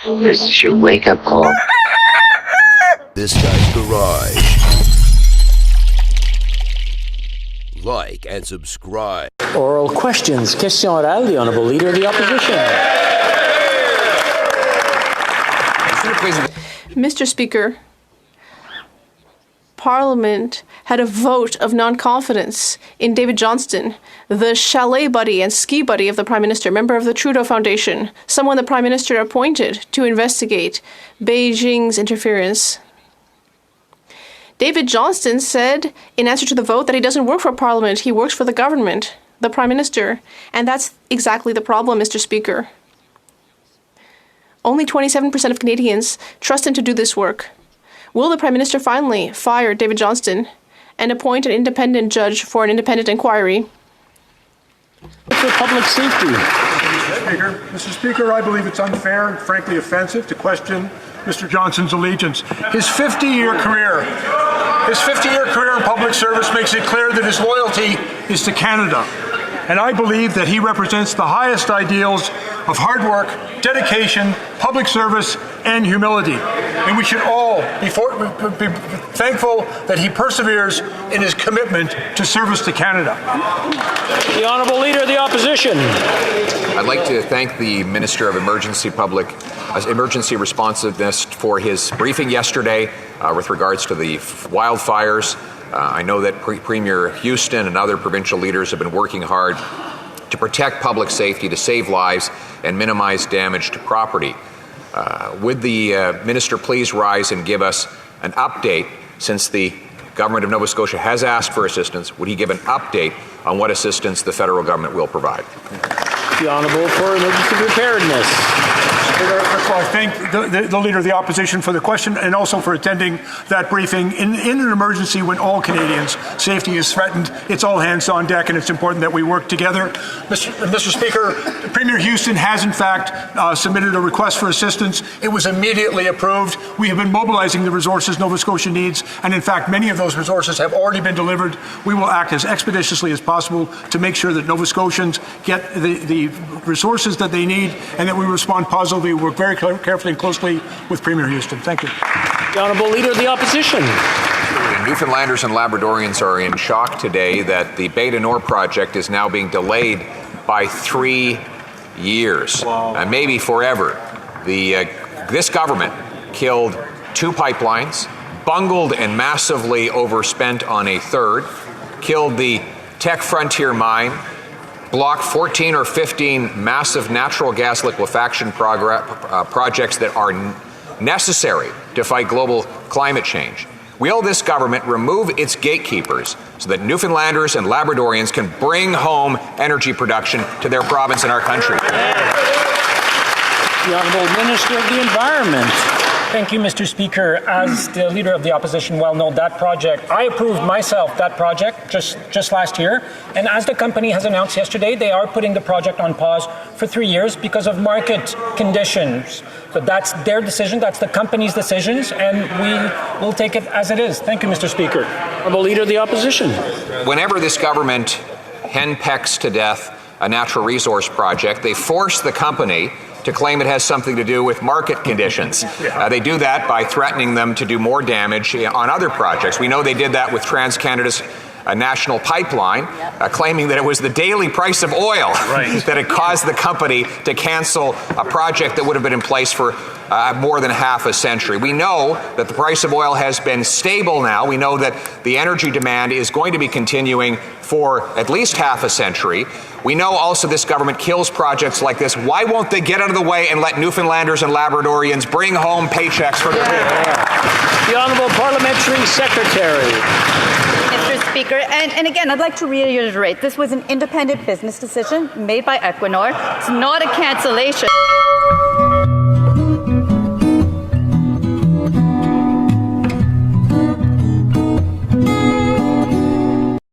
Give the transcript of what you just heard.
This is your wake-up call. This Guy's Garage. Like and subscribe. Oral questions. Question orale, the Honourable Leader of the Opposition. Mr. Speaker, Parliament had a vote of non-confidence in David Johnston, the chalet buddy and ski buddy of the Prime Minister, member of the Trudeau Foundation, someone the Prime Minister appointed to investigate Beijing's interference. David Johnston said in answer to the vote that he doesn't work for Parliament, he works for the government, the Prime Minister, and that's exactly the problem, Mr. Speaker. Only 27% of Canadians trust him to do this work. Will the Prime Minister finally fire David Johnston and appoint an independent judge for an independent inquiry? For public safety. Mr. Speaker, I believe it's unfair and frankly offensive to question Mr. Johnston's allegiance. His 50-year career in public service makes it clear that his loyalty is to Canada. And I believe that he represents the highest ideals of hard work, dedication, public service, and humility. And we should all be thankful that he perseveres in his commitment to service to Canada. The Honourable Leader of the Opposition. I'd like to thank the Minister of Emergency Responsiveness for his briefing yesterday with regards to the wildfires. I know that Premier Houston and other provincial leaders have been working hard to protect public safety, to save lives, and minimize damage to property. Would the Minister please rise and give us an update, since the Government of Nova Scotia has asked for assistance, would he give an update on what assistance the federal government will provide? The Honourable for Emergency Preparedness. First of all, I thank the Leader of the Opposition for the question and also for attending that briefing. In an emergency when all Canadians' safety is threatened, it's all hands on deck, and it's important that we work together. Mr. Speaker, Premier Houston has in fact submitted a request for assistance. It was immediately approved. We have been mobilizing the resources Nova Scotia needs, and in fact many of those resources have already been delivered. We will act as expeditiously as possible to make sure that Nova Scotians get the resources that they need and that we respond positively. We work very carefully and closely with Premier Houston. Thank you. The Honourable Leader of the Opposition. Newfoundlanders and Labradorians are in shock today that the Bay du Nord project is now being delayed by 3 years, maybe forever. This government killed 2 pipelines, bungled and massively overspent on a third, killed the Tech Frontier mine, blocked 14 or 15 massive natural gas liquefaction projects that are necessary to fight global climate change. Will this government remove its gatekeepers so that Newfoundlanders and Labradorians can bring home energy production to their province and our country? The Honourable Minister of the Environment. Thank you, Mr. Speaker. As the Leader of the Opposition well knows, that project, I approved myself that project just last year. And as the company has announced yesterday, they are putting the project on pause for 3 years because of market conditions. So that's their decision, that's the company's decisions, and we will take it as it is. Thank you, Mr. Speaker. Honourable Leader of the Opposition. Whenever this government henpecks to death a natural resource project, they force the company to claim it has something to do with market conditions. They do that by threatening them to do more damage on other projects. We know they did that with TransCanada's national pipeline, claiming that it was the daily price of oil that had caused the company to cancel a project that would have been in place for more than half a century. We know that the price of oil has been stable now. We know that the energy demand is going to be continuing for at least half a century. We know also this government kills projects like this. Why won't they get out of the way and let Newfoundlanders and Labradorians bring home paychecks for their people? The Honourable Parliamentary Secretary. Mr. Speaker, and again, I'd like to reiterate, this was an independent business decision made by Equinor. It's not a cancellation.